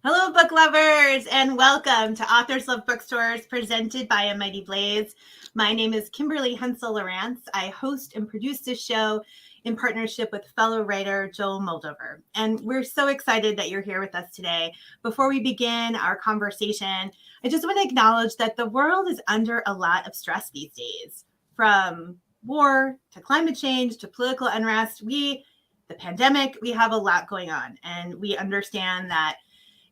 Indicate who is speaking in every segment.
Speaker 1: Hello, book lovers, and welcome to Authors Bookstores, presented by A Mighty Blaze. My name is Kimberly Hensle Lowrance. I host and produce this show in partnership with fellow writer Joel Moldover. And we're so excited that you're here with us today. Before we begin our conversation, I just want to acknowledge that the world is under a lot of stress these days. From war to climate change to political unrest, the pandemic, we have a lot going on. And we understand that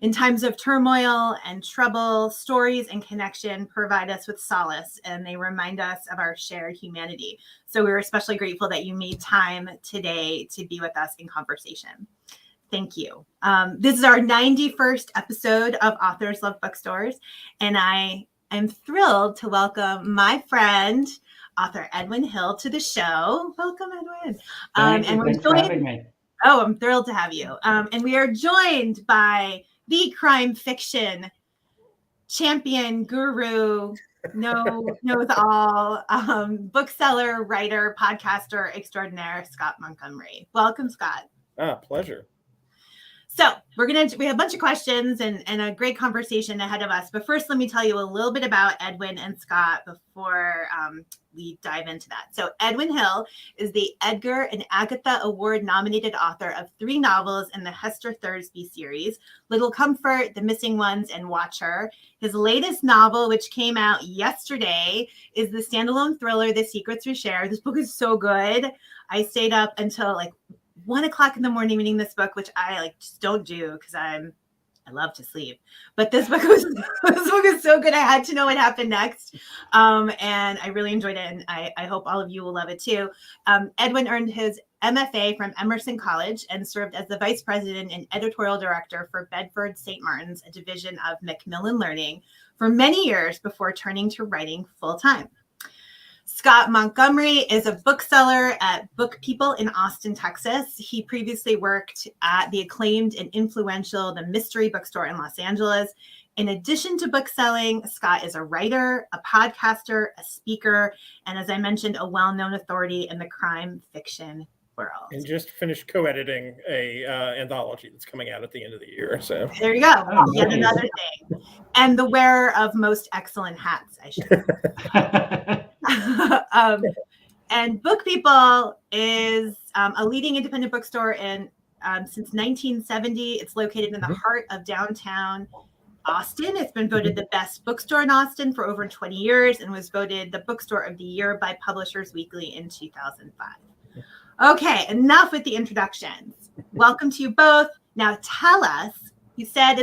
Speaker 1: in times of turmoil and trouble, stories and connection provide us with solace, and they remind us of our shared humanity. So we're especially grateful that you made time today to be with us in conversation. Thank you. This is our 91st episode of Authors Love Bookstores, and I am thrilled to welcome my friend, author EDWIN Hill, to the show. Welcome, EDWIN.
Speaker 2: Thanks for having me.
Speaker 1: Oh, I'm thrilled to have you. And we are joined by the crime fiction champion, guru, knows all, bookseller, writer, podcaster extraordinaire, Scott Montgomery. Welcome, Scott.
Speaker 3: Pleasure.
Speaker 1: So we have a bunch of questions and a great conversation ahead of us. But first, let me tell you a little bit about EDWIN and Scott before we dive into that. So EDWIN Hill is the Edgar and Agatha Award nominated author of 3 novels in the Hester Thursby series, Little Comfort, The Missing Ones, and Watcher. His latest novel, which came out yesterday, is the standalone thriller, The Secrets We Share. This book is so good. I stayed up until 1 o'clock in the morning reading this book, which I just don't do because I love to sleep. But this book is so good. I had to know what happened next. And I really enjoyed it. And I hope all of you will love it too. EDWIN earned his MFA from Emerson College and served as the vice president and editorial director for Bedford St. Martin's, a division of Macmillan Learning, for many years before turning to writing full time. Scott Montgomery is a bookseller at BookPeople in Austin, Texas. He previously worked at the acclaimed and influential The Mystery Bookstore in Los Angeles. In addition to bookselling, Scott is a writer, a podcaster, a speaker, and as I mentioned, a well-known authority in the crime fiction world.
Speaker 3: And just finished co-editing a anthology that's coming out at the end of the year. So
Speaker 1: there you go. Yet another thing. And the wearer of most excellent hats, I should say. And BookPeople is a leading independent bookstore since 1970. It's located in the heart of downtown Austin. It's been voted the best bookstore in Austin for over 20 years and was voted the bookstore of the year by Publishers Weekly in 2005. Okay, enough with the introductions. Welcome to you both. Now tell us, you said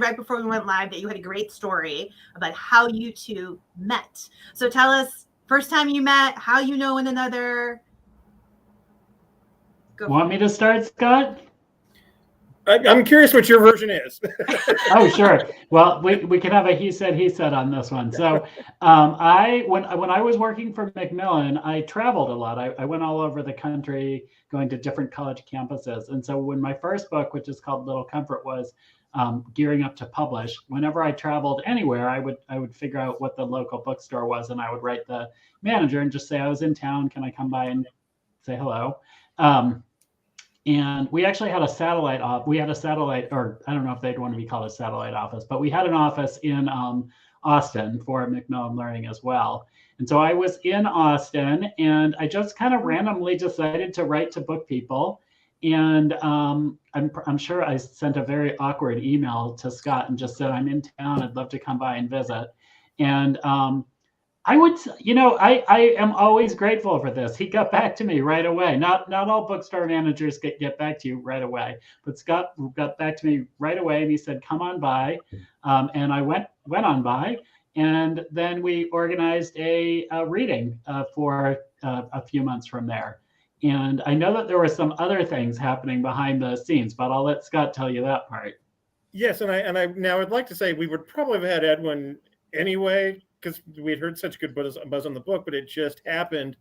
Speaker 1: right before we went live that you had a great story about how you two met. So tell us, first time you met, how you know one another.
Speaker 2: Want me to start, Scott?
Speaker 3: I'm curious what your version is.
Speaker 2: Oh, sure. Well, we can have a he said on this one. So when I was working for Macmillan, I traveled a lot. I went all over the country going to different college campuses. And so when my first book, which is called Little Comfort, was gearing up to publish, whenever I traveled anywhere, I would figure out what the local bookstore was, and I would write the manager and just say, I was in town. Can I come by and say hello? And we actually had a satellite or I don't know if they'd want to be called a satellite office, but we had an office in Austin for Macmillan Learning as well. And so I was in Austin, and I just kind of randomly decided to write to BookPeople. And I'm sure I sent a very awkward email to Scott and just said, I'm in town. I'd love to come by and visit. And I am always grateful for this. He got back to me right away. Not all bookstore managers get back to you right away, but Scott got back to me right away, and he said, come on by. And I went on by, and then we organized a reading for a few months from there. And I know that there were some other things happening behind the scenes, but I'll let Scott tell you that part.
Speaker 3: Yes, and I now I'd like to say we would probably have had EDWIN anyway, because we had heard such good buzz on the book, but it just happened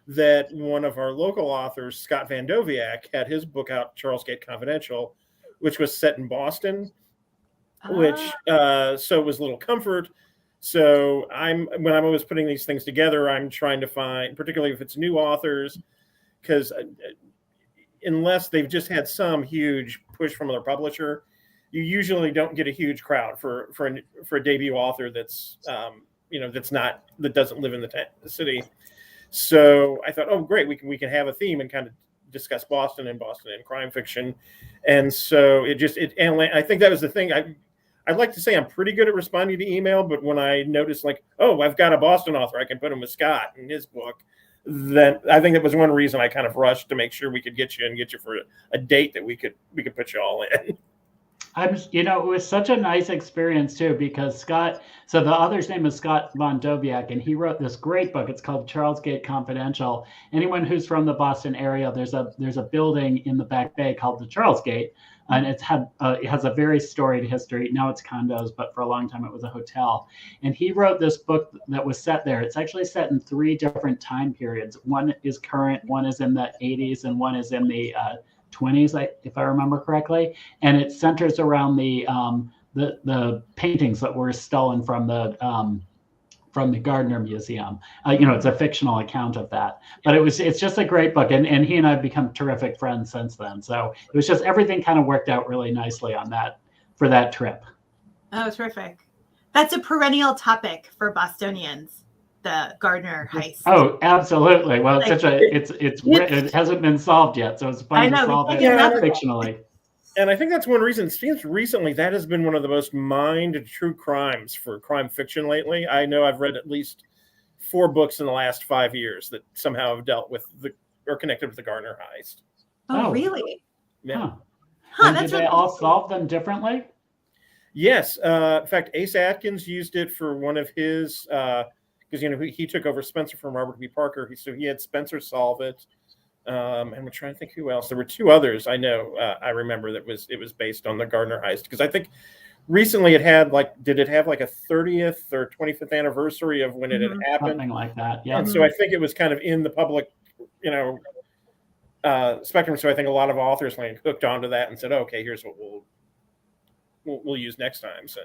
Speaker 3: that one of our local authors, Scott Van Doviak, had his book out, Charles Gate Confidential, which was set in Boston, which so it was Little Comfort. So when I was putting these things together, I'm trying to find, particularly if it's new authors, because unless they've just had some huge push from their publisher, you usually don't get a huge crowd for a debut author that's that doesn't live in the city. So I thought, oh great, we can have a theme and kind of discuss Boston and crime fiction. And so and I think that was the thing. I'd like to say I'm pretty good at responding to email, but when I noticed like, oh, I've got a Boston author, I can put him with Scott in his book, then I think that was one reason I kind of rushed to make sure we could get you for a date that we could put you all in.
Speaker 2: It was such a nice experience too, because Scott, so the author's name is Scott Von Dobiak, and he wrote this great book. It's called Charles Gate Confidential. Anyone who's from the Boston area, there's a building in the Back Bay called the Charles Gate, and it has a very storied history. Now it's condos, but for a long time it was a hotel. And he wrote this book that was set there. It's actually set in 3 different time periods. One is current, one is in the 80s, and one is in the 20s, if I remember correctly, and it centers around the paintings that were stolen from the Gardner Museum. It's a fictional account of that, but it's just a great book, and he and I have become terrific friends since then. So it was just everything kind of worked out really nicely for that trip.
Speaker 1: Oh, terrific! That's a perennial topic for Bostonians. The Gardner heist.
Speaker 2: Oh, absolutely. Well, it hasn't been solved yet, so it's fun to solve it fictionally.
Speaker 3: And I think that's one reason. It seems recently that has been one of the most mined true crimes for crime fiction lately. I know I've read at least 4 books in the last 5 years that somehow have dealt with or connected with the Gardner heist.
Speaker 1: Oh, really?
Speaker 3: Yeah.
Speaker 2: And did they all solve them differently?
Speaker 3: Yes. In fact, Ace Atkins used it for one of his. Because he took over Spencer from Robert B. Parker, so he had Spencer solve it, and we're trying to think who else. There were 2 others I know. I remember that it was based on the Gardner heist, because I think recently it had did it have like a 30th or 25th anniversary of when it had happened,
Speaker 2: something like that. Yeah.
Speaker 3: And so I think it was kind of in the public, spectrum. So I think a lot of authors hooked onto that and said, okay, here's what we'll use next time. So.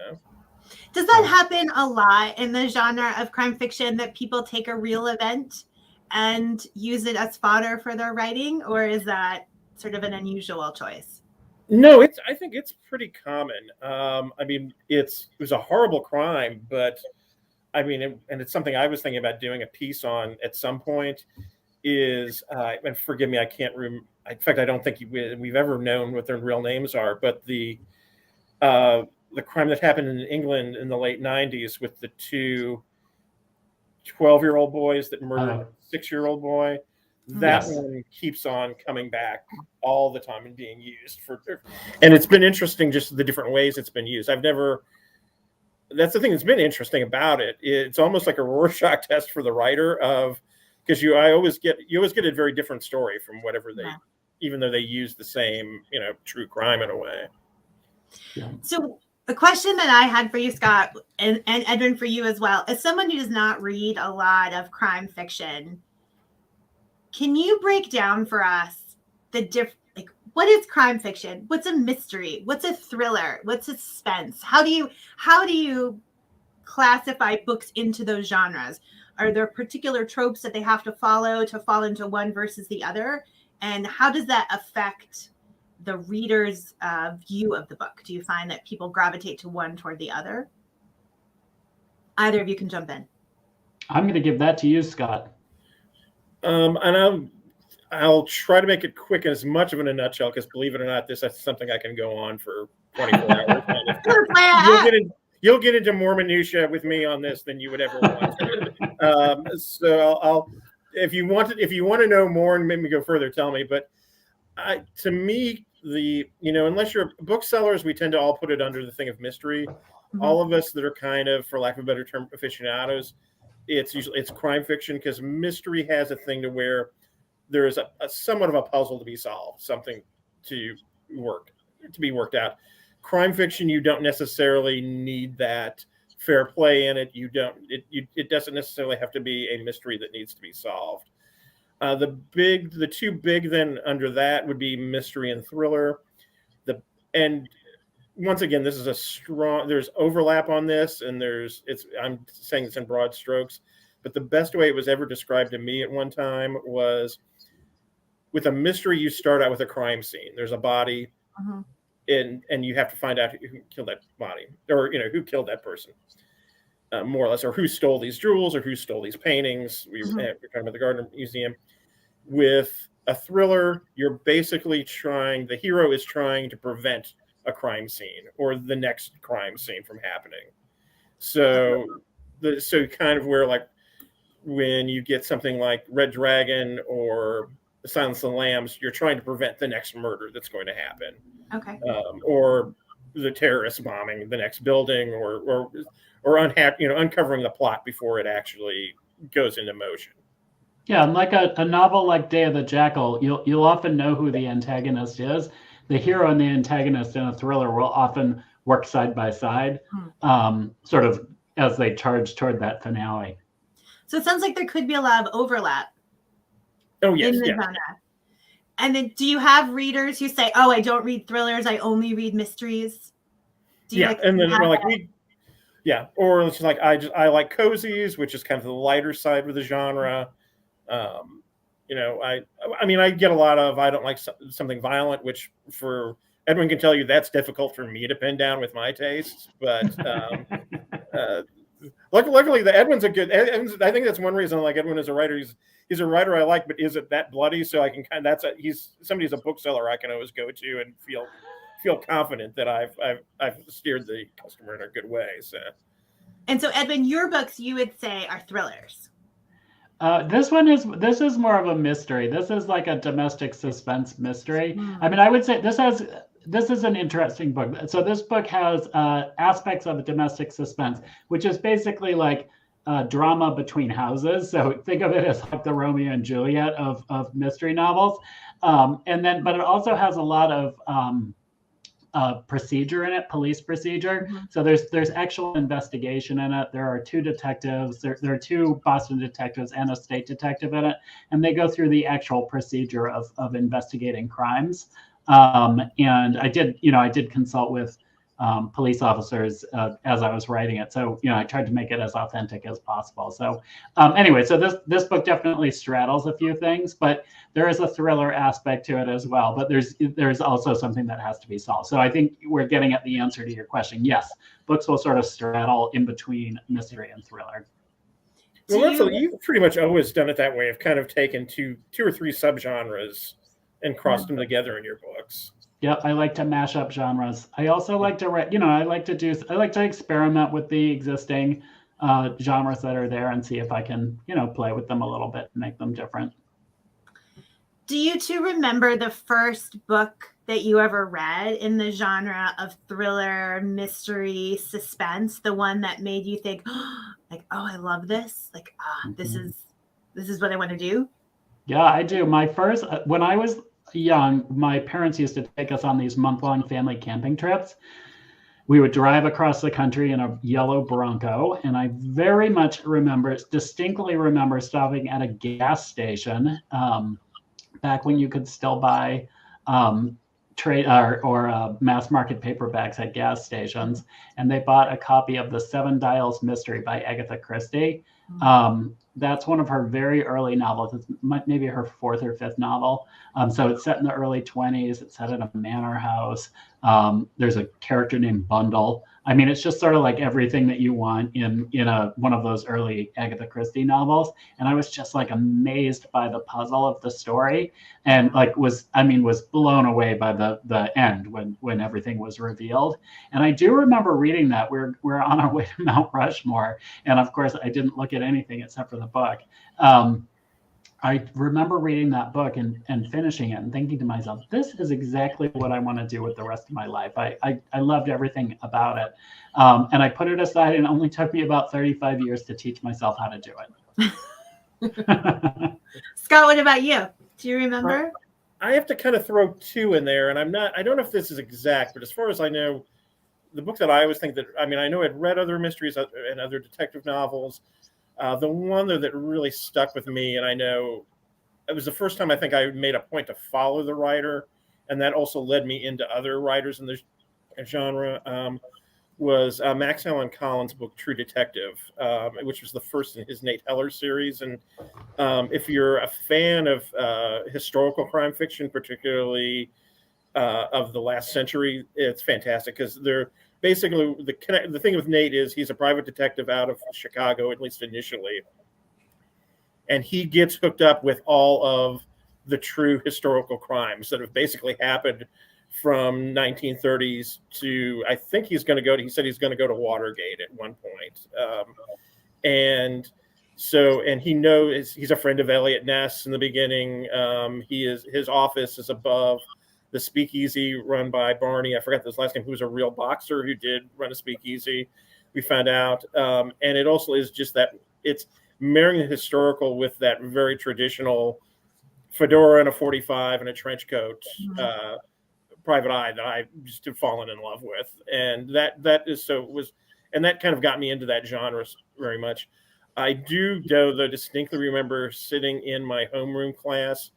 Speaker 1: Does that happen a lot in the genre of crime fiction, that people take a real event and use it as fodder for their writing, or is that sort of an unusual choice?
Speaker 3: No, I think it's pretty common. It was a horrible crime, but and it's something I was thinking about doing a piece on at some point. And forgive me, I can't remember. In fact, I don't think we've ever known what their real names are, but the crime that happened in England in the late 90s with the 2 12-year-old boys that murdered a 6-year-old boy. That one keeps on coming back all the time and being used and it's been interesting, just the different ways it's been used. That's the thing that's been interesting about it. It's almost like a Rorschach test for the writer because you always get a very different story from whatever even though they use the same, true crime in a way.
Speaker 1: Yeah. So the question that I had for you, Scott, and Edwin, for you as well, as someone who does not read a lot of crime fiction, can you break down for us what is crime fiction? What's a mystery? What's a thriller? What's a suspense? How do you classify books into those genres? Are there particular tropes that they have to follow to fall into one versus the other? And how does that affect the reader's view of the book? Do you find that people gravitate to one toward the other? Either of you can jump in.
Speaker 2: I'm going to give that to you, Scott.
Speaker 3: And I'll try to make it quick and as much of in a nutshell, because believe it or not, this is something I can go on for 24 hours. You'll get into more minutia with me on this than you would ever want to. So if you want to know more and make me go further, tell me. But to me, unless you're booksellers, we tend to all put it under the thing of mystery. Mm-hmm. All of us that are kind of, for lack of a better term, aficionados, it's crime fiction, because mystery has a thing to where there is a somewhat of a puzzle to be solved, something to be worked out. Crime fiction, you don't necessarily need that fair play in it. It doesn't necessarily have to be a mystery that needs to be solved. The 2 big then under that would be mystery and thriller. And once again, this is there's overlap on this, and I'm saying this in broad strokes, but the best way it was ever described to me at one time was, with a mystery, you start out with a crime scene. There's a body. Uh-huh. and you have to find out who killed that body, or who killed that person, more or less, or who stole these jewels, or who stole these paintings. We're talking about the Gardner Museum. With a thriller, you're basically the hero is trying to prevent a crime scene or the next crime scene from happening. So kind of where, like, when you get something like Red Dragon or The Silence of the Lambs, you're trying to prevent the next murder that's going to happen.
Speaker 1: Okay.
Speaker 3: Or the terrorist bombing the next building, or uncovering the plot before it actually goes into motion.
Speaker 2: Yeah, and like a novel like Day of the Jackal, you'll often know who the antagonist is. The hero and the antagonist in a thriller will often work side by side, sort of as they charge toward that finale.
Speaker 1: So it sounds like there could be a lot of overlap.
Speaker 3: Oh, yes,
Speaker 1: in the genre. And then, do you have readers who say, "Oh, I don't read thrillers; I only read mysteries"?
Speaker 3: And then or it's like I like cozies, which is kind of the lighter side of the genre. I get a lot of I don't like something violent, which for Edwin can tell you that's difficult for me to pin down with my tastes. But luckily, Edwin's a good. I think that's one reason I like Edwin as a writer. He's a writer I like, but is it that bloody? So I can he's a bookseller I can always go to and feel confident that I've steered the customer in a good way. So.
Speaker 1: And so, Edwin, your books you would say are thrillers.
Speaker 2: This is more of a mystery. This is like a domestic suspense mystery. I mean, I would say this is an interesting book. So this book has aspects of a domestic suspense, which is basically like drama between houses. So think of it as like the Romeo and Juliet of mystery novels. But it also has a lot of procedure in it, police procedure. So there's actual investigation in it. There are two detectives. There are two Boston detectives and a state detective in it, and they go through the actual procedure of investigating crimes. And I did consult with police officers as I was writing it. So, I tried to make it as authentic as possible. So anyway, so this book definitely straddles a few things, but there is a thriller aspect to it as well. But there's also something that has to be solved. So I think we're getting at the answer to your question. Yes, books will sort of straddle in between mystery and thriller.
Speaker 3: Well, you've pretty much always done it that way, of kind of taken two or three subgenres and crossed them together in your books.
Speaker 2: Yep, I like to mash up genres. I also like to write, I like to experiment with the existing genres that are there and see if I can, play with them a little bit and make them different.
Speaker 1: Do you two remember the first book that you ever read in the genre of thriller, mystery, suspense? The one that made you think, like, oh, I love this. Like, this is what I want to do. Yeah,
Speaker 2: I do. My first, when I was young, my parents used to take us on these month-long family camping trips. We would drive across the country in a yellow Bronco, and I very much distinctly remember stopping at a gas station back when you could still buy trade or mass market paperbacks at gas stations, and they bought a copy of The Seven Dials Mystery by Agatha Christie. That's one of her very early novels. It's maybe her fourth or fifth novel. So it's set in the early 1920s. It's set in a manor house. There's a character named Bundle. I mean, it's just sort of like everything that you want in one of those early Agatha Christie novels. And I was just like amazed by the puzzle of the story, and like was blown away by the end when everything was revealed. And I do remember reading that. We're on our way to Mount Rushmore, and of course I didn't look at anything except for the book. I remember reading that book and finishing it and thinking to myself, this is exactly what I want to do with the rest of my life. I loved everything about it. And I put it aside, and it only took me about 35 years to teach myself how to do it.
Speaker 1: Scott, what about you? Do you remember?
Speaker 3: I have to kind of throw two in there, and I don't know if this is exact, but as far as I know, the book that I always think that, I know I'd read other mysteries and other detective novels. The one that really stuck with me, and I know it was the first time I think I made a point to follow the writer, and that also led me into other writers in the genre, was Max Allan Collins' book True Detective, which was the first in his Nate Heller series. And if you're a fan of historical crime fiction, particularly of the last century. It's fantastic because they're basically the thing with Nate is he's a private detective out of Chicago, at least initially, and he gets hooked up with all of the true historical crimes that have basically happened from 1930s to, I think he said he's going to go to Watergate at one point. And he knows he's a friend of Elliot Ness in the beginning. His office is above the speakeasy run by Barney. I forgot his last name, who was a real boxer who did run a speakeasy. We found out. And it also is just that it's marrying the historical with that very traditional fedora and a 45 and a trench coat, private eye that I just have fallen in love with. And that kind of got me into that genre very much. I do, though, distinctly remember sitting in my homeroom class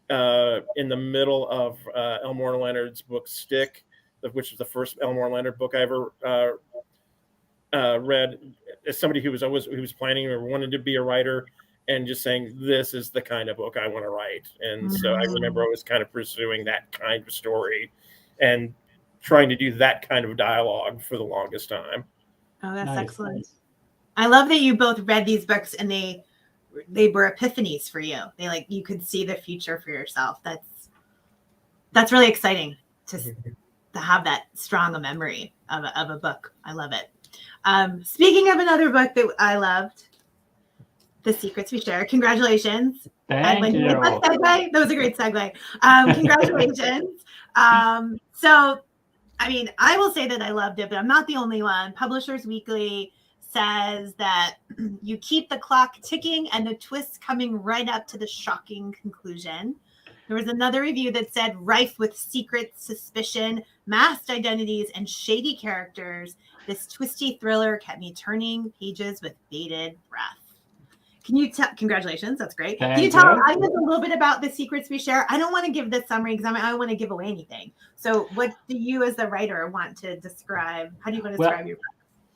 Speaker 3: in the middle of Elmore Leonard's book Stick, which is the first Elmore Leonard book I ever read, as somebody who was planning or wanted to be a writer, and just saying, this is the kind of book I want to write. And so I remember I was kind of pursuing that kind of story and trying to do that kind of dialogue for the longest time.
Speaker 1: Oh, that's
Speaker 2: Nice.
Speaker 1: excellent. I love that you both read these books and they were epiphanies for you. You could see the future for yourself. That's really exciting to have that strong a memory of a book. I love it. Speaking of another book that I loved, The Secrets We Share. Congratulations.
Speaker 2: Thank you.
Speaker 1: That was a great segue. Congratulations. So, I mean, I will say that I loved it, but I'm not the only one. Publishers Weekly says that you keep the clock ticking and the twists coming right up to the shocking conclusion. There was another review that said, rife with secrets, suspicion, masked identities, and shady characters, this twisty thriller kept me turning pages with bated breath. Can you tell? Congratulations, that's great. Can you tell us a little bit about The Secrets We Share? I don't want to give this summary because I don't want to give away anything. So what do you as the writer want to describe? How do you want to describe your book?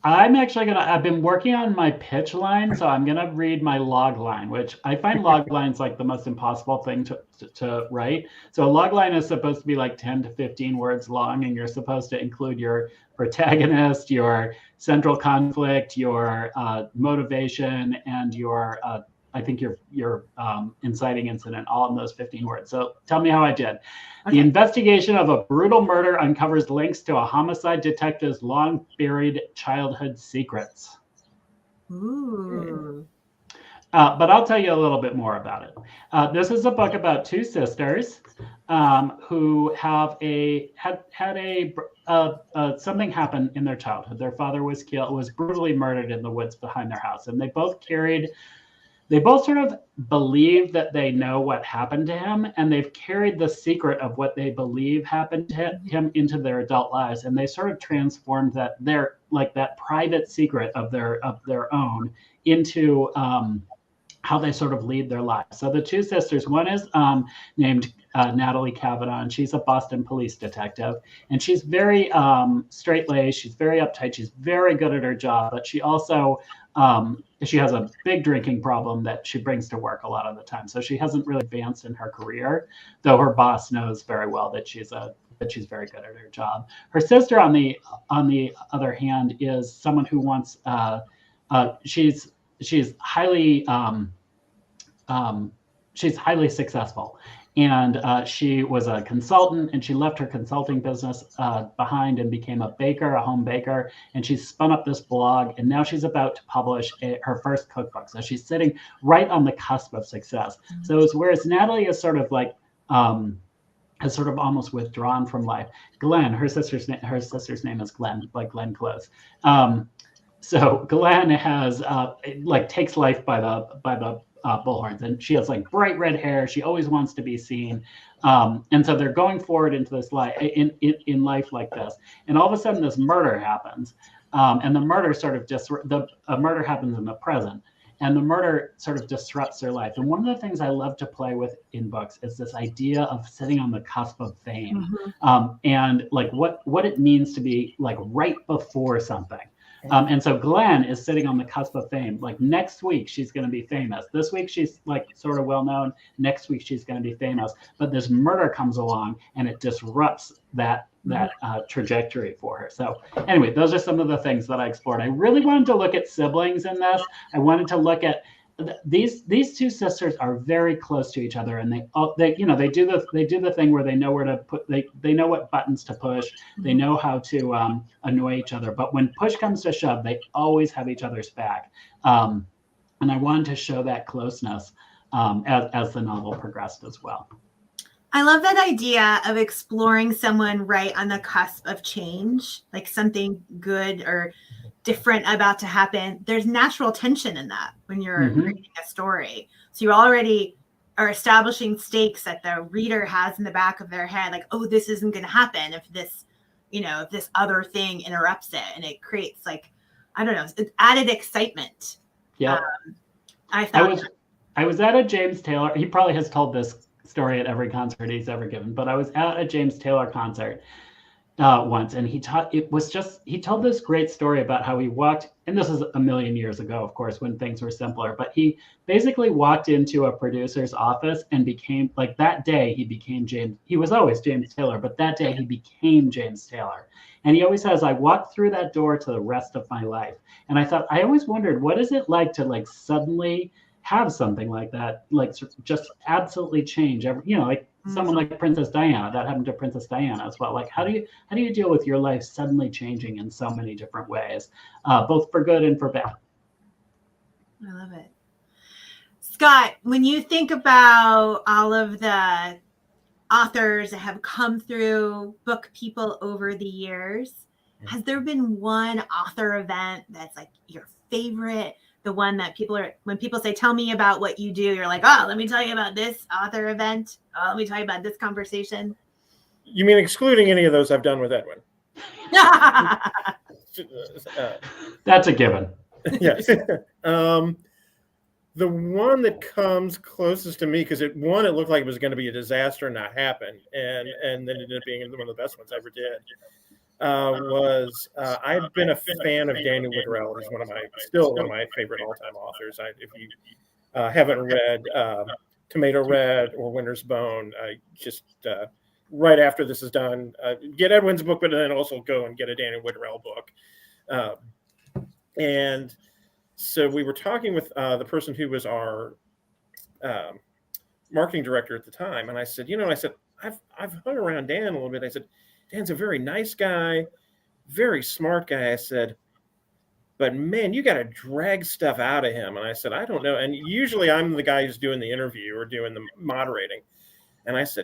Speaker 2: I've been working on my pitch line, so I'm going to read my log line, which I find log lines like the most impossible thing to write. So a log line is supposed to be like 10 to 15 words long, and you're supposed to include your protagonist, your central conflict, your motivation, and your inciting incident, all in those 15 words. So tell me how I did. Okay. The investigation of a brutal murder uncovers links to a homicide detective's long buried childhood secrets.
Speaker 1: Ooh.
Speaker 2: But I'll tell you a little bit more about it. This is a book about two sisters who have had something happen in their childhood. Their father was brutally murdered in the woods behind their house, and they both sort of believe that they know what happened to him, and they've carried the secret of what they believe happened to him into their adult lives, and they sort of transformed that private secret of their own into how they sort of lead their lives. So the two sisters, one is named Natalie Gabino, and she's a Boston police detective, and she's very straight-laced, she's very uptight, she's very good at her job, but she also she has a big drinking problem that she brings to work a lot of the time. So she hasn't really advanced in her career, though her boss knows very well that she's very good at her job. Her sister, on the other hand, is someone who wants she's highly successful. And she was a consultant, and she left her consulting business behind and became a home baker. And she spun up this blog, and now she's about to publish her first cookbook. So she's sitting right on the cusp of success. So whereas Natalie is sort of has sort of almost withdrawn from life. Glenn, her sister's name is Glenn, like Glenn Close. So Glenn has takes life by the bullhorns, and she has bright red hair. She always wants to be seen, and so they're going forward into this life in life like this. And all of a sudden, this murder happens, and the murder murder happens in the present, and the murder sort of disrupts their life. And one of the things I love to play with in books is this idea of sitting on the cusp of fame, and what it means to be right before something. And so Glenn is sitting on the cusp of fame. Like next week, she's going to be famous. This week, she's like sort of well known. Next week, she's going to be famous. But this murder comes along and it disrupts that trajectory for her. So anyway, those are some of the things that I explored. I really wanted to look at siblings in this. I wanted to look at these two sisters are very close to each other, and they do the thing where they know where to put, they know what buttons to push, they know how to annoy each other, but when push comes to shove, they always have each other's back. And I wanted to show that closeness as the novel progressed as well.
Speaker 1: I love that idea of exploring someone right on the cusp of change, like something good or different about to happen. There's natural tension in that when you're reading a story. So you already are establishing stakes that the reader has in the back of their head, like, oh, this isn't going to happen if this, if this other thing interrupts it. And it creates like, I don't know, added excitement.
Speaker 2: Yeah. I was at a James Taylor. He probably has told this story at every concert he's ever given, but I was at a James Taylor concert once, and he told this great story about how he walked, and this is a million years ago, of course, when things were simpler, but he basically walked into a producer's office and became, like, that day he became James. He was always James Taylor, but that day he became James Taylor. And he always says, I walked through that door to the rest of my life. And I thought, I always wondered, what is it like to like suddenly have something like that, like just absolutely change like someone like Princess Diana. That happened to Princess Diana as well. Like, how do you deal with your life suddenly changing in so many different ways, both for good and for bad?
Speaker 1: I love it. Scott, when you think about all of the authors that have come through Book People over the years, has there been one author event that's like your favorite? The one that when people say, tell me about what you do, you're like, oh, let me tell you about this author event. Oh, let me tell you about this conversation.
Speaker 3: You mean excluding any of those I've done with Edwin?
Speaker 2: That's a given.
Speaker 3: Yes. The one that comes closest to me, because it looked like it was going to be a disaster and not happen, and then it ended up being one of the best ones I ever did. I've been a fan of Daniel Woodrell. He's still one of my favorite all-time authors. If you haven't read Tomato Red or Winter's Bone, just right after this is done, get Edwin's book, but then also go and get a Daniel Woodrell book. And so we were talking with the person who was our marketing director at the time, and I said, I've hung around Dan a little bit. I said, Dan's a very nice guy, very smart guy. I said, but man, you got to drag stuff out of him. And I said, I don't know. And usually I'm the guy who's doing the interview or doing the moderating. And I said,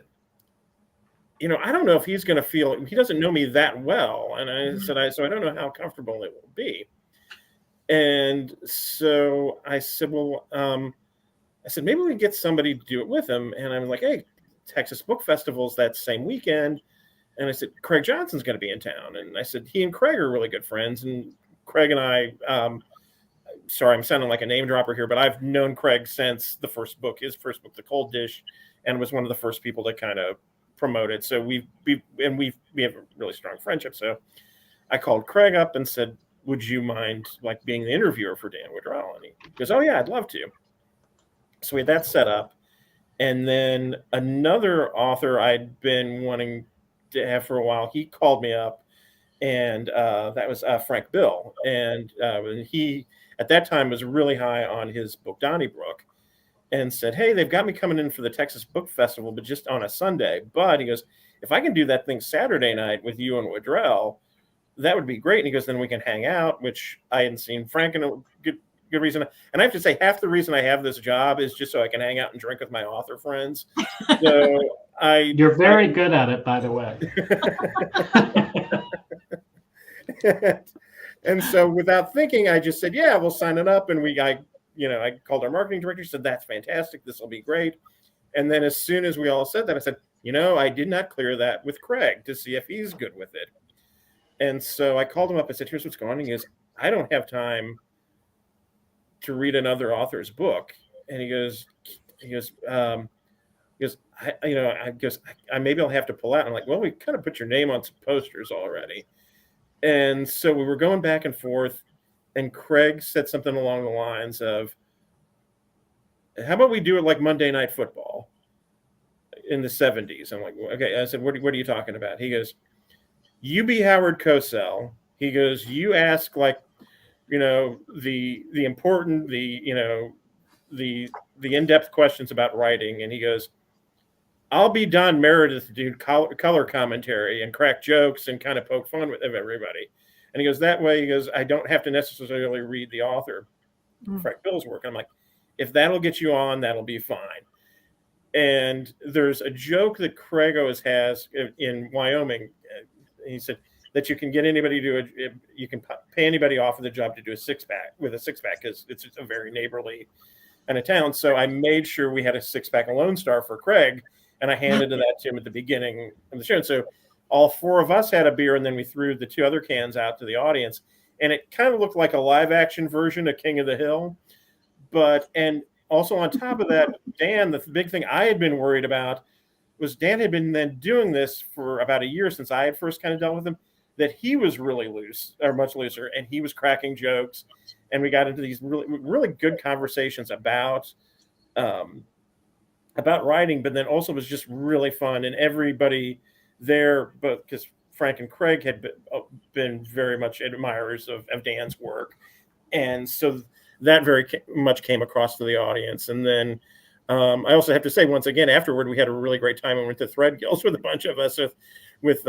Speaker 3: I don't know if he's going to feel, he doesn't know me that well. And I said, so I don't know how comfortable it will be. And so I said, well, maybe we can get somebody to do it with him. And I'm like, hey, Texas Book Festival's that same weekend. And I said, Craig Johnson's going to be in town. And I said, he and Craig are really good friends. And Craig and I, sorry, I'm sounding like a name dropper here, but I've known Craig since his first book, The Cold Dish, and was one of the first people to kind of promote it. So we have a really strong friendship. So I called Craig up and said, would you mind like being the interviewer for Dan Woodrell? And he goes, oh yeah, I'd love to. So we had that set up. And then another author I'd been wanting to have for a while, he called me up, and that was Frank Bill. And he, at that time, was really high on his book Donnybrook, and said, hey, they've got me coming in for the Texas Book Festival, but just on a Sunday. But he goes, if I can do that thing Saturday night with you and Woodrell, that would be great. And he goes, then we can hang out, which I hadn't seen Frank in a good reason. And I have to say, half the reason I have this job is just so I can hang out and drink with my author friends. So
Speaker 2: You're very good at it, by the way.
Speaker 3: And so without thinking, I just said, yeah, we'll sign it up. And I called our marketing director, said, that's fantastic. This will be great. And then as soon as we all said that, I said, I did not clear that with Craig to see if he's good with it. And so I called him up. I said, here's what's going on. He goes, I don't have time to read another author's book. And he goes, maybe I'll have to pull out. I'm like, well, we kind of put your name on some posters already. And so we were going back and forth, and Craig said something along the lines of, how about we do it like Monday Night Football in the 70s? I'm like, okay. I said, what are you talking about? He goes, you be Howard Cosell. He goes, you ask like, the important, the in-depth questions about writing. And he goes, I'll be Don Meredith, do color commentary and crack jokes and kind of poke fun with everybody. And he goes, that way, he goes, I don't have to necessarily read the author, Frank Bill's work. And I'm like, if that'll get you on, that'll be fine. And there's a joke that Craig always has in Wyoming. He said that you can get anybody you can pay anybody off of the job to do a six-pack because it's a very neighborly kind of town. So I made sure we had a six-pack of Lone Star for Craig, and I handed that to him at the beginning of the show. And so all four of us had a beer, and then we threw the two other cans out to the audience. And it kind of looked like a live-action version of King of the Hill. And also on top of that, Dan, the big thing I had been worried about was Dan had been then doing this for about a year since I had first kind of dealt with him, that he was really loose, or much looser, and he was cracking jokes. And we got into these really, really good conversations about writing, but then also was just really fun. And everybody there, but because Frank and Craig had been very much admirers of Dan's work. And so that very much came across to the audience. And then I also have to say, once again, afterward, we had a really great time and went to Threadgills with a bunch of us with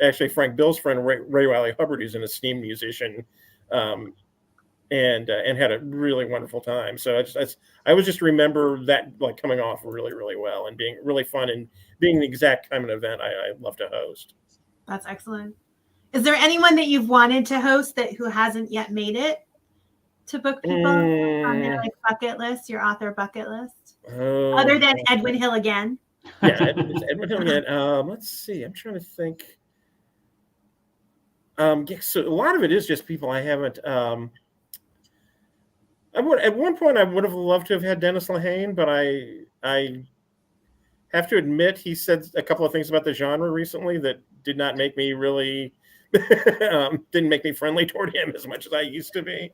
Speaker 3: actually Frank Bill's friend, Ray Wiley Hubbard, who's an esteemed musician, and had a really wonderful time. So I would just remember that like coming off really, really well and being really fun and being the exact kind of event I love to host.
Speaker 1: That's excellent. Is there anyone that you've wanted to host who hasn't yet made it to Book People on their bucket list, your author bucket list? Other than Edwin Hill again?
Speaker 3: Yeah, Edwin Hill again. Let's see. I'm trying to think. So a lot of it is just people I haven't. At one point I would have loved to have had Dennis Lehane, but I have to admit he said a couple of things about the genre recently that did not make me really didn't make me friendly toward him as much as I used to be.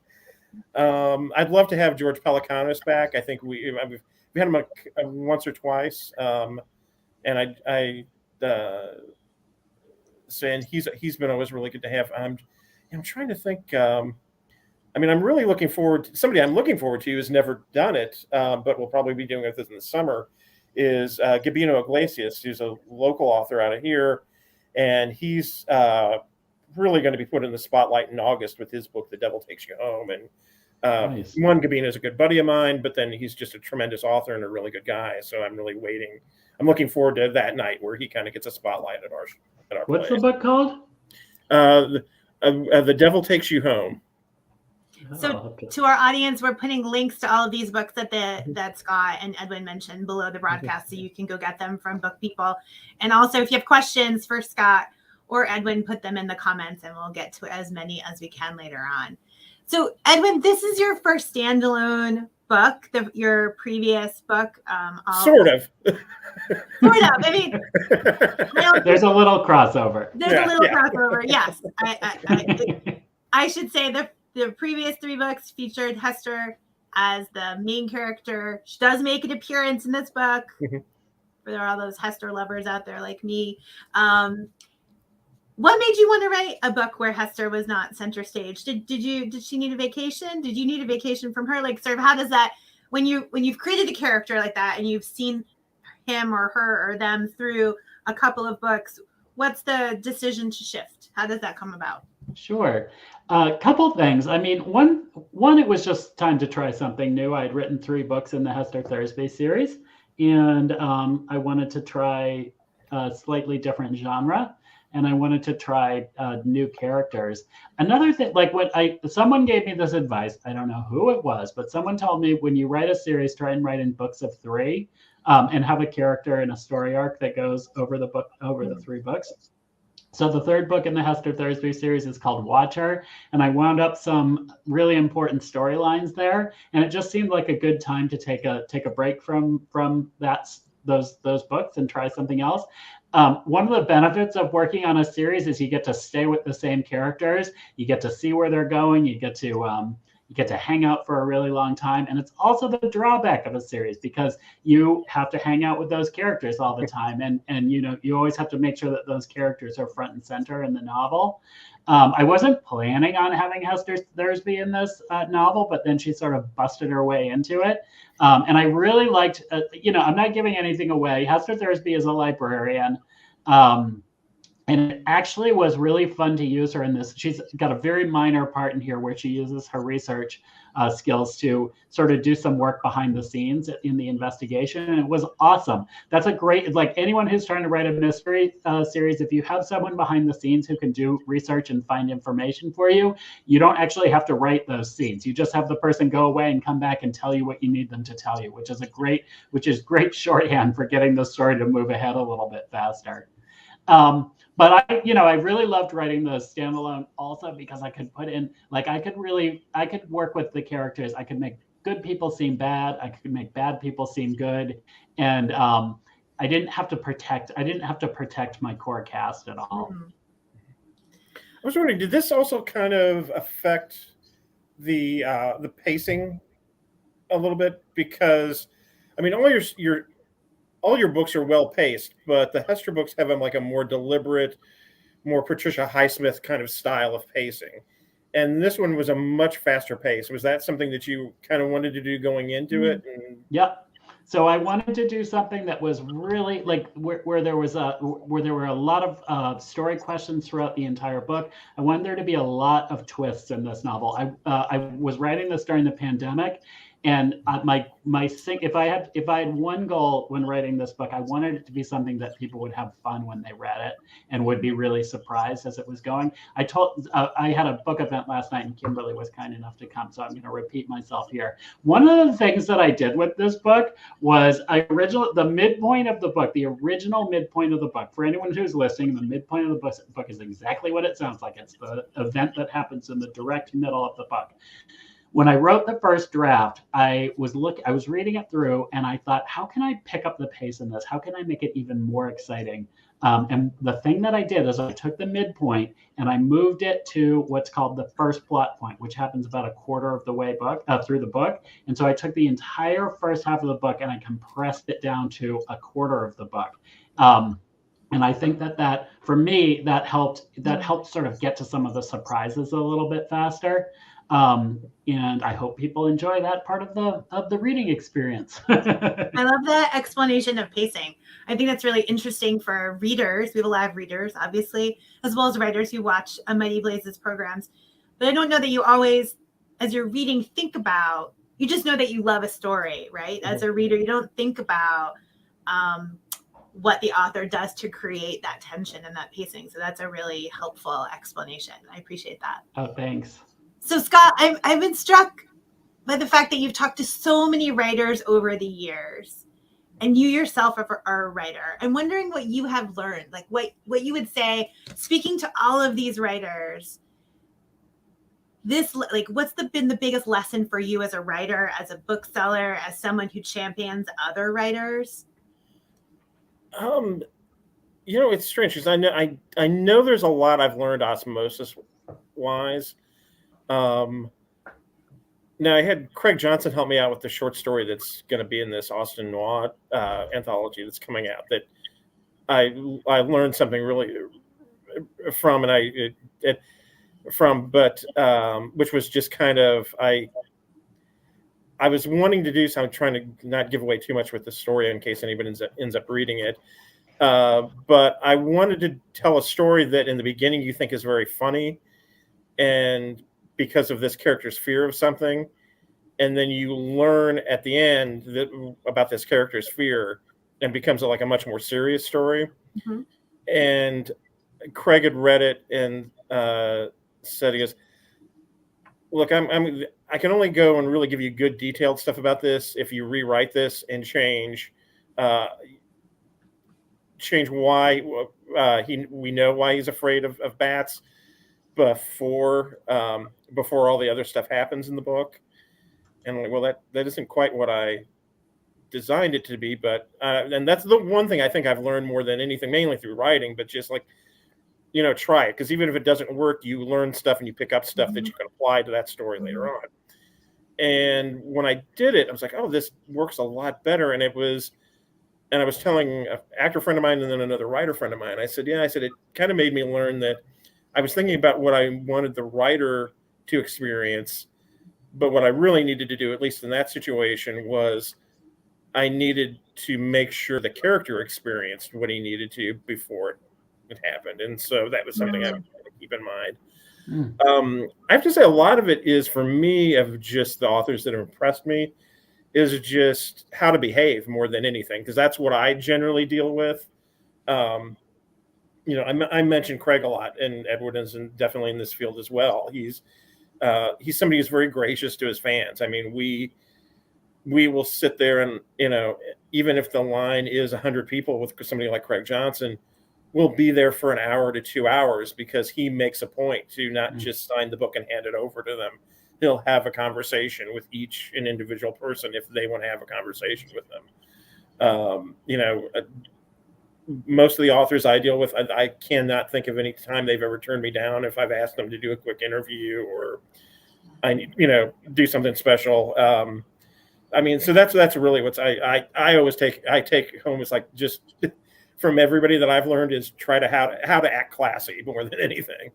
Speaker 3: I'd love to have George Pelecanos back. I think we had him once or twice, and and he's been always really good to have. I'm trying to think. I'm really looking forward. Somebody I'm looking forward to who's never done it, but will probably be doing it in the summer, is Gabino Iglesias, who's a local author out of here, and he's really going to be put in the spotlight in August with his book, The Devil Takes You Home. And
Speaker 2: Nice.
Speaker 3: Gabino is a good buddy of mine, but then he's just a tremendous author and a really good guy. So I'm really waiting. I'm looking forward to that night where he kind of gets a spotlight at our
Speaker 2: What's
Speaker 3: place.
Speaker 2: the book called?
Speaker 3: The Devil Takes You Home.
Speaker 1: So to our audience, we're putting links to all of these books that Scott and Edwin mentioned below the broadcast, so you can go get them from Book People. And also, if you have questions for Scott or Edwin, put them in the comments, and we'll get to as many as we can later on. So, Edwin, this is your first standalone book. Your previous book,
Speaker 3: Sort of.
Speaker 1: Sort of. I mean,
Speaker 2: there's a little crossover.
Speaker 1: There's a little crossover. Yes, I should say the previous three books featured Hester as the main character. She does make an appearance in this book. For all those Hester lovers out there like me. What made you want to write a book where Hester was not center stage? Did she need a vacation? Did you need a vacation from her? Like, sort of, how does that, when you've created a character like that and you've seen him or her or them through a couple of books, what's the decision to shift? How does that come about?
Speaker 2: Sure. A couple things. I mean, one, it was just time to try something new. I'd written 3 books in the Hester Thursby series, and I wanted to try a slightly different genre, and I wanted to try new characters. Another thing, like someone gave me this advice. I don't know who it was, but someone told me when you write a series, try and write in books of 3, and have a character and a story arc that goes over the 3 books. So the 3rd book in the Hester Thursby series is called Watcher, and I wound up some really important storylines there, and it just seemed like a good time to take a break from those books and try something else. One of the benefits of working on a series is you get to stay with the same characters. You get to see where they're going. You get to hang out for a really long time. And it's also the drawback of a series because you have to hang out with those characters all the time. And you always have to make sure that those characters are front and center in the novel. I wasn't planning on having Hester Thursby in this novel, but then she sort of busted her way into it. And I really liked, I'm not giving anything away. Hester Thursby is a librarian. And it actually was really fun to use her in this. She's got a very minor part in here where she uses her research skills to sort of do some work behind the scenes in the investigation. And it was awesome. That's a great, like anyone who's trying to write a mystery series, if you have someone behind the scenes who can do research and find information for you, you don't actually have to write those scenes. You just have the person go away and come back and tell you what you need them to tell you, which is great shorthand for getting the story to move ahead a little bit faster. But I really loved writing the standalone also because I could put in, like, I could work with the characters. I could make good people seem bad. I could make bad people seem good. And I didn't have to protect my core cast at all.
Speaker 3: I was wondering, did this also kind of affect the pacing a little bit? Because, I mean, all your books are well paced, but the Hester books have like a more deliberate, more Patricia Highsmith kind of style of pacing. And this one was a much faster pace. Was that something that you kind of wanted to do going into it?
Speaker 2: Yep. So I wanted to do something that was really like where there were a lot of story questions throughout the entire book. I wanted there to be a lot of twists in this novel. I was writing this during the pandemic. And if I had one goal when writing this book, I wanted it to be something that people would have fun when they read it and would be really surprised as it was going. I had a book event last night and Kimberly was kind enough to come, so I'm going to repeat myself here. One of the things that I did with this book was the midpoint of the book, the original midpoint of the book. For anyone who's listening, the midpoint of the book is exactly what it sounds like. It's the event that happens in the direct middle of the book. When I wrote the first draft, I was reading it through and I thought, how can I pick up the pace in this? How can I make it even more exciting? And the thing that I did is I took the midpoint and I moved it to what's called the first plot point, which happens about a quarter of the way through the book. And so I took the entire first half of the book and I compressed it down to a quarter of the book. And I think that for me, that helped sort of get to some of the surprises a little bit faster. And I hope people enjoy that part of the reading experience.
Speaker 1: I love that explanation of pacing. I think that's really interesting for readers. We have a lot of readers, obviously, as well as writers who watch Mighty Blazes programs. But I don't know that you always, as you're reading, you just know that you love a story, right? As a reader, you don't think about what the author does to create that tension and that pacing. So that's a really helpful explanation. I appreciate that.
Speaker 2: Oh, thanks.
Speaker 1: So Scott, I've been struck by the fact that you've talked to so many writers over the years, and you yourself are a writer. I'm wondering what you have learned, like what you would say, speaking to all of these writers, what's been the biggest lesson for you as a writer, as a bookseller, as someone who champions other writers?
Speaker 3: It's strange because I know there's a lot I've learned osmosis wise. Now I had Craig Johnson help me out with the short story that's going to be in this Austin Noir anthology that's coming out that I learned something really from, which was just kind of, I was wanting to do, so I'm trying to not give away too much with the story in case anybody ends up reading it. But I wanted to tell a story that in the beginning you think is very funny, and because of this character's fear of something, and then you learn at the end about this character's fear, and becomes like a much more serious story. Mm-hmm. And Craig had read it and said, he goes, "Look, I can only go and really give you good detailed stuff about this if you rewrite this and change why we know why he's afraid of bats before all the other stuff happens in the book." And I'm like, well, that isn't quite what I designed it to be. But and that's the one thing I think I've learned more than anything, mainly through writing, but just like, try it, because even if it doesn't work, you learn stuff and you pick up stuff that you can apply to that story later on. And when I did it, I was like, oh, this works a lot better. And I was telling an actor friend of mine and then another writer friend of mine, I said, it kind of made me learn that I was thinking about what I wanted the writer to experience, but what I really needed to do, at least in that situation, was I needed to make sure the character experienced what he needed to before it happened. And so that was something I would keep in mind. I have to say, a lot of it is, for me, of just the authors that have impressed me, is just how to behave more than anything, because that's what I generally deal with. I mentioned Craig a lot, and Edward is definitely in this field as well. He's somebody who's very gracious to his fans. I mean, we will sit there and, even if the line is 100 people with somebody like Craig Johnson, we'll be there for an hour to 2 hours, because he makes a point to not just sign the book and hand it over to them. He'll have a conversation with an individual person if they want to have a conversation with them. Most of the authors I deal with, I cannot think of any time they've ever turned me down if I've asked them to do a quick interview or I need, do something special. So that's really what I always take home is like, just from everybody that I've learned, is try to how to act classy more than anything.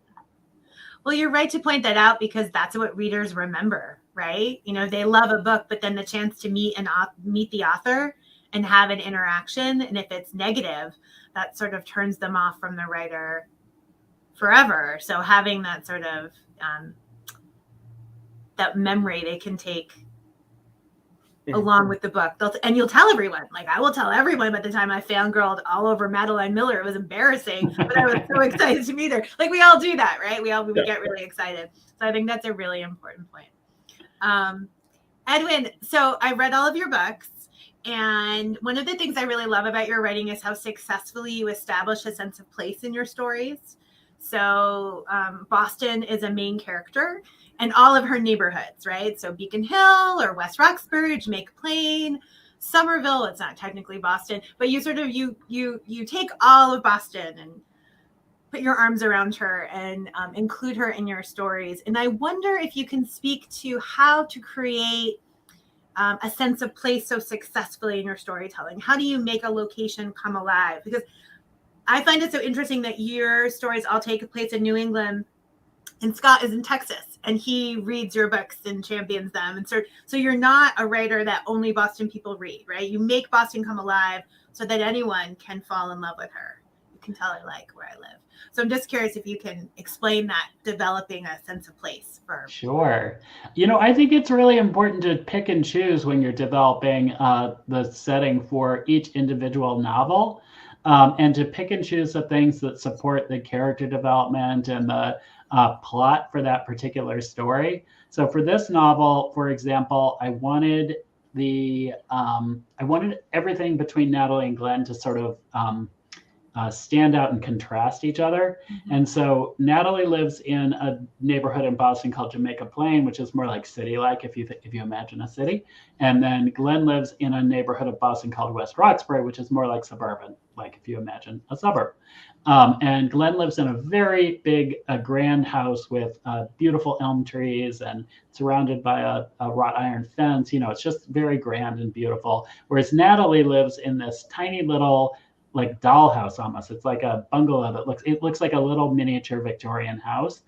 Speaker 1: Well, you're right to point that out, because that's what readers remember, right? They love a book, but then the chance to meet the author and have an interaction, and if it's negative, that sort of turns them off from the writer forever. So having that sort of that memory they can take along with the book, and you'll tell everyone. Like, I will tell everyone by the time I fangirled all over Madeline Miller. It was embarrassing, but I was so excited to meet her. Like, we all do that, right? We get really excited. So I think that's a really important point. Edwin, so I read all of your books, and one of the things I really love about your writing is how successfully you establish a sense of place in your stories. So Boston is a main character, and all of her neighborhoods, right? So Beacon Hill or West Roxbury, Jamaica Plain, Somerville. It's not technically Boston, but you sort of you take all of Boston and put your arms around her and include her in your stories. And I wonder if you can speak to how to create a sense of place so successfully in your storytelling. How do you make a location come alive? Because I find it so interesting that your stories all take place in New England, and Scott is in Texas, and he reads your books and champions them. And so you're not a writer that only Boston people read, right? You make Boston come alive so that anyone can fall in love with her. You can tell I like where I live. So I'm just curious if you can explain that, developing a sense of place for.
Speaker 2: Sure. I think it's really important to pick and choose when you're developing the setting for each individual novel, and to pick and choose the things that support the character development and the plot for that particular story. So for this novel, for example, I wanted everything between Natalie and Glenn to sort of stand out and contrast each other. Mm-hmm. And so Natalie lives in a neighborhood in Boston called Jamaica Plain, which is more like city-like if you imagine a city. And then Glenn lives in a neighborhood of Boston called West Roxbury, which is more like suburban, like if you imagine a suburb. And Glenn lives in a very big, grand house with beautiful elm trees and surrounded by a wrought iron fence. It's just very grand and beautiful. Whereas Natalie lives in this tiny little, like, dollhouse almost. It's like a bungalow that looks like a little miniature Victorian house.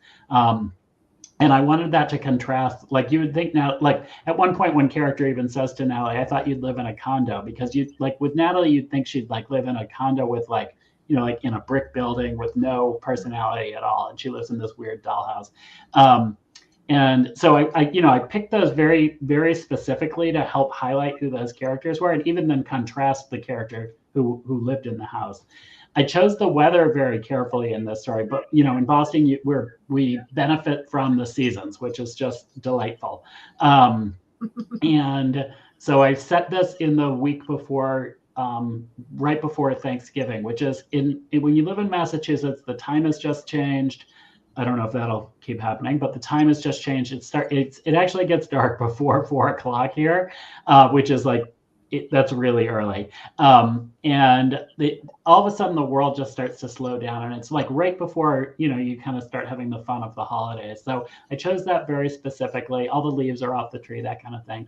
Speaker 2: And I wanted that to contrast, like you would think now, like at one point one character even says to Natalie, I thought you'd live in a condo, because with Natalie, you'd think she'd live in a condo with like in a brick building with no personality at all. And she lives in this weird dollhouse. And so I picked those very, very specifically to help highlight who those characters were, and even then contrast the character who lived in the house. I chose the weather very carefully in this story, but in Boston, we benefit from the seasons, which is just delightful. And so I set this in the week before, right before Thanksgiving, which is when you live in Massachusetts, the time has just changed. I don't know if that'll keep happening, but the time has just changed. It actually gets dark before 4 o'clock here, which is like that's really early. And all of a sudden the world just starts to slow down, and it's like right before, you kind of start having the fun of the holidays. So I chose that very specifically. All the leaves are off the tree, that kind of thing.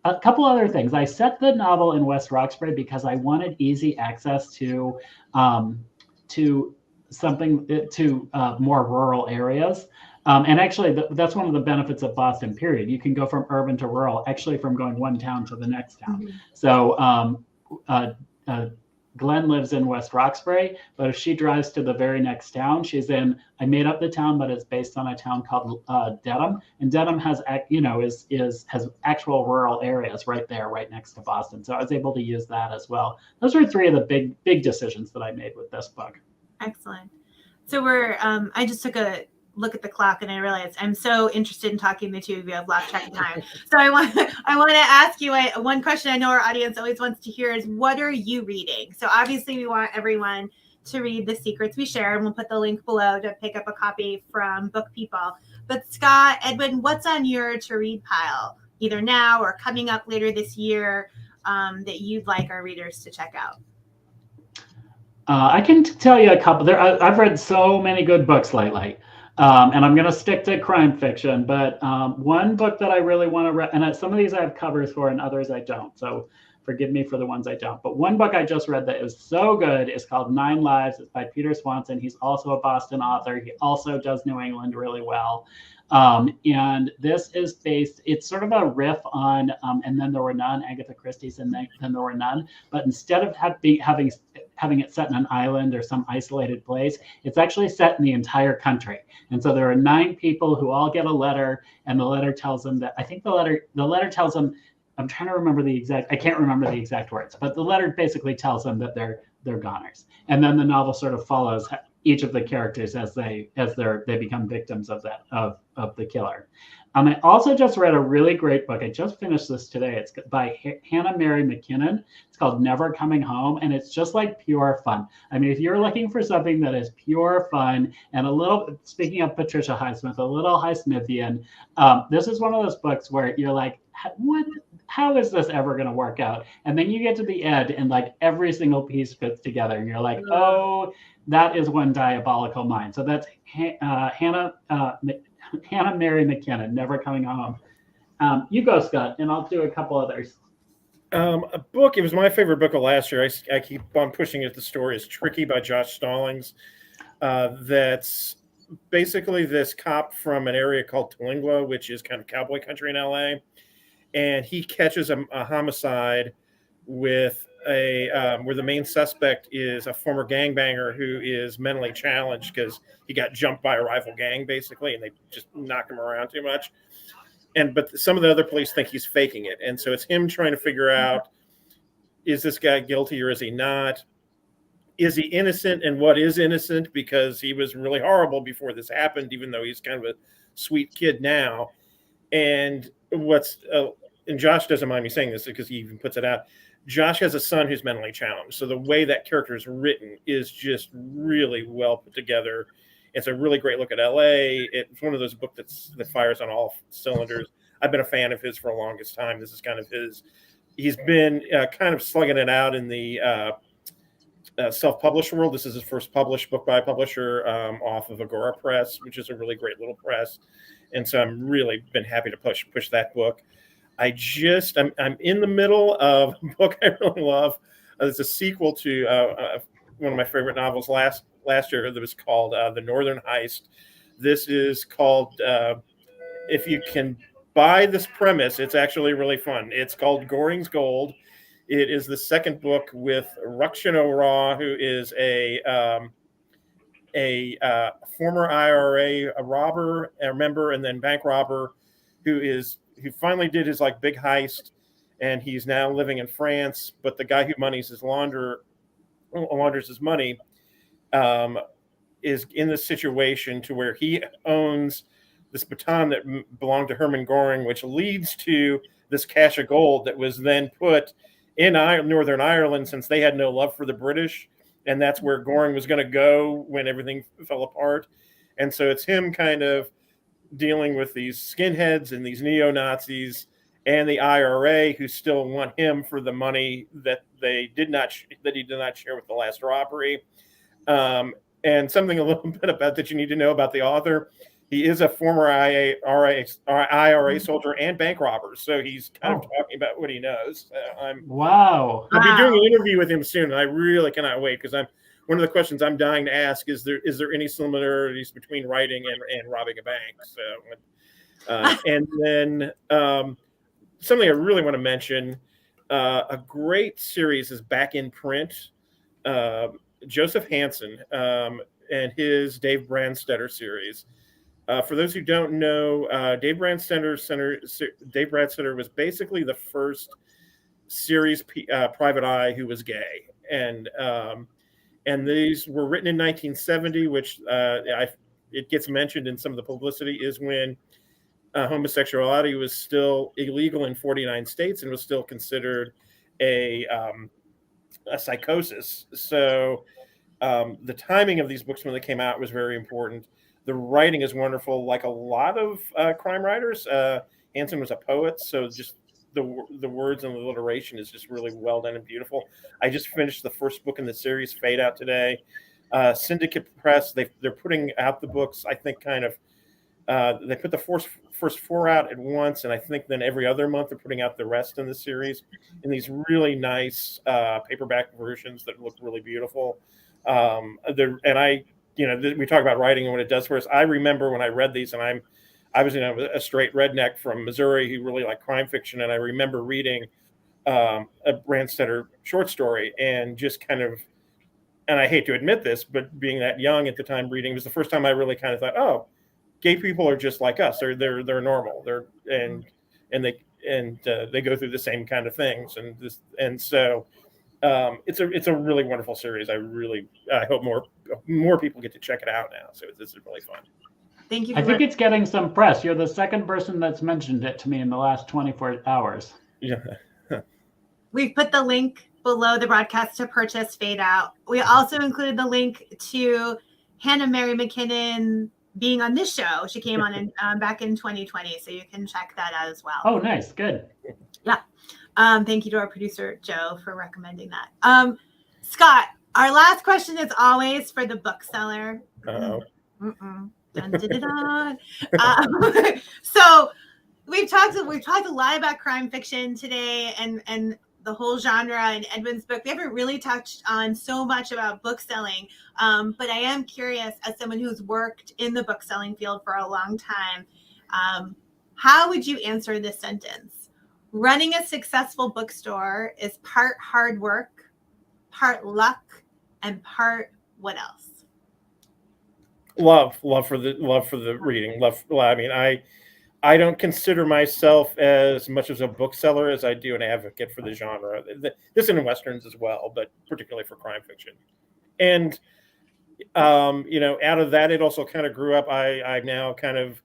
Speaker 2: A couple other things. I set the novel in West Roxbury because I wanted easy access to more rural areas. And actually, that's one of the benefits of Boston, period. You can go from urban to rural, actually from going one town to the next town.
Speaker 1: Mm-hmm.
Speaker 2: So Glenn lives in West Roxbury, but if she drives to the very next town, I made up the town, but it's based on a town called Dedham. And Dedham has, has actual rural areas right there, right next to Boston. So I was able to use that as well. Those were three of the big decisions that I made with this book.
Speaker 1: Excellent. So I just took a look at the clock and I realized I'm so interested in talking to the two of you. I've lost track of time. So I want to ask you one question I know our audience always wants to hear is, what are you reading? So obviously we want everyone to read The Secrets We Share, and we'll put the link below to pick up a copy from Book People. But Scott, Edwin, what's on your to read pile, either now or coming up later this year, that you'd like our readers to check out?
Speaker 2: I can tell you a couple. I've read so many good books lately. And I'm going to stick to crime fiction, but one book that I really want to read, and some of these I have covers for and others I don't, so forgive me for the ones I don't. But one book I just read that is so good is called 9 Lives. It's by Peter Swanson. He's also a Boston author. He also does New England really well. And this is it's sort of a riff on And Then There Were None, Agatha Christie's And Then There Were None. But instead of having it set in an island or some isolated place, it's actually set in the entire country. And so there are 9 people who all get a letter, and the letter tells them that, I think the letter tells them, I'm trying to remember I can't remember the exact words, but the letter basically tells them that they're goners. And then the novel sort of follows each of the characters as they become victims of the killer. I also just read a really great book. I just finished this today. It's by Hannah Mary McKinnon. It's called Never Coming Home, and it's just like pure fun. I mean, if you're looking for something that is pure fun and a little, speaking of Patricia Highsmith, a little Highsmithian, this is one of those books where you're like, how is this ever going to work out? And then you get to the end, and like every single piece fits together, and you're like, oh, that is one diabolical mind. So that's Hannah Mary McKinnon, Never Coming Home. You go, Scott, and I'll do a couple others.
Speaker 3: A book, it was my favorite book of last year. I keep on pushing it. The story is Tricky by Josh Stallings. That's basically this cop from an area called Tooele, which is kind of cowboy country in LA. And he catches a homicide with where the main suspect is a former gangbanger who is mentally challenged because he got jumped by a rival gang, basically, and they just knocked him around too much. But some of the other police think he's faking it. And so it's him trying to figure out, is this guy guilty or is he not? Is he innocent, and what is innocent? Because he was really horrible before this happened, even though he's kind of a sweet kid now. And and Josh doesn't mind me saying this because he even puts it out. Josh has a son who's mentally challenged. So the way that character is written is just really well put together. It's a really great look at LA. It's one of those books that fires on all cylinders. I've been a fan of his for the longest time. This is kind of he's been kind of slugging it out in the self-published world. This is his first published book by a publisher off of Agora Press, which is a really great little press. And so I'm really been happy to push that book. I'm in the middle of a book I really love. It's a sequel to one of my favorite novels last year that was called The Northern Heist. This is called, if you can buy this premise, it's actually really fun. It's called Goring's Gold. It is the second book with Rukshan Ora, who is a former IRA member and then bank robber who finally did his big heist, and he's now living in France. But the guy who launders his money is in this situation to where he owns this baton that belonged to Hermann Goring, which leads to this cache of gold that was then put in Northern Ireland, since they had no love for the British, and that's where Goring was going to go when everything fell apart. And so it's him kind of dealing with these skinheads and these neo-Nazis and the IRA, who still want him for the money that he did not share with the last robbery. And something a little bit about that you need to know about the author. He is a former IRA soldier and bank robber, so he's kind of talking about what he knows.
Speaker 2: Wow.
Speaker 3: I'll be doing an interview with him soon, and I really cannot wait, because one of the questions I'm dying to ask is there any similarities between writing and robbing a bank? So, and then something I really want to mention, a great series is back in print. Joseph Hanson and his Dave Branstetter series. For those who don't know, Dave Branstetter was basically the first series private eye who was gay, and these were written in 1970, which it gets mentioned in some of the publicity, is when homosexuality was still illegal in 49 states and was still considered a psychosis. So the timing of these books when they came out was very important. The writing is wonderful, like a lot of crime writers. Hanson was a poet, so just the words and the alliteration is just really well done and beautiful. I just finished the first book in the series, Fade Out, today. Syndicate Press, they're putting out the books, I think, kind of, they put the first four out at once, and I think then every other month they're putting out the rest in the series in these really nice paperback versions that look really beautiful. We talk about writing and what it does for us. I remember when I read these, and I was a straight redneck from Missouri who really liked crime fiction, and I remember reading a Branstetter short story and just kind of, and I hate to admit this, but being that young at the time reading, it was the first time I really kind of thought, oh, gay people are just like us. They're normal. They go through the same kind of things, and so. It's a really wonderful series. I hope more people get to check it out now. So this is really fun.
Speaker 1: Thank you.
Speaker 2: I think it's getting some press. You're the second person that's mentioned it to me in the last 24 hours.
Speaker 3: Yeah.
Speaker 1: We've put the link below the broadcast to purchase Fade Out. We also included the link to Hannah Mary McKinnon being on this show. She came on back in 2020, so you can check that out as well.
Speaker 2: Oh, nice. Good.
Speaker 1: Yeah. Thank you to our producer, Joe, for recommending that. Scott, our last question is always for the bookseller. Dun, dun, dun, dun. So we've talked a lot about crime fiction today and the whole genre and Edwin's book. We haven't really touched on so much about bookselling, but I am curious, as someone who's worked in the bookselling field for a long time, how would you answer this sentence? Running a successful bookstore is part hard work, part luck, and part what else?
Speaker 3: Love for the reading. I don't consider myself as much as a bookseller as I do an advocate for the genre. This in Westerns as well, but particularly for crime fiction. And out of that, it also kind of grew up. I now kind of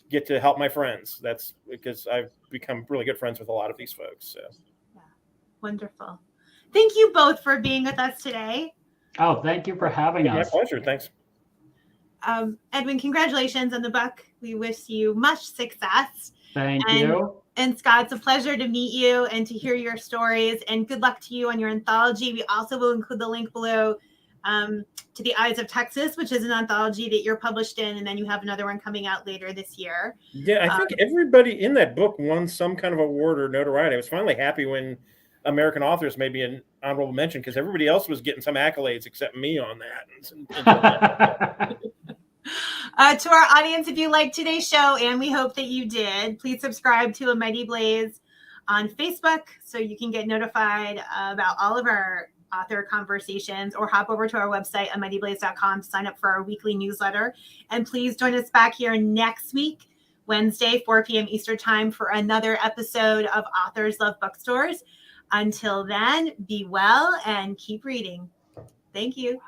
Speaker 3: get to help my friends. That's because I've become really good friends with a lot of these folks. So,
Speaker 1: yeah, wonderful. Thank you both for being with us today.
Speaker 2: Oh, thank you for having us.
Speaker 3: My pleasure. Thanks.
Speaker 1: Edwin, congratulations on the book. We wish you much success.
Speaker 2: Thank you.
Speaker 1: And Scott, it's a pleasure to meet you and to hear your stories, and good luck to you on your anthology. We also will include the link below to The Eyes of Texas, which is an anthology that you're published in, and then you have another one coming out later this year.
Speaker 3: Yeah, I think everybody in that book won some kind of award or notoriety. I was finally happy when American Authors made me an honorable mention, because everybody else was getting some accolades except me on that.
Speaker 1: To our audience, if you liked today's show, and we hope that you did, please subscribe to A Mighty Blaze on Facebook so you can get notified about all of our author conversations, or hop over to our website, amightyblaze.com, to sign up for our weekly newsletter. And please join us back here next week, Wednesday, 4 p.m. Eastern Time, for another episode of Authors Love Bookstores. Until then, be well and keep reading. Thank you.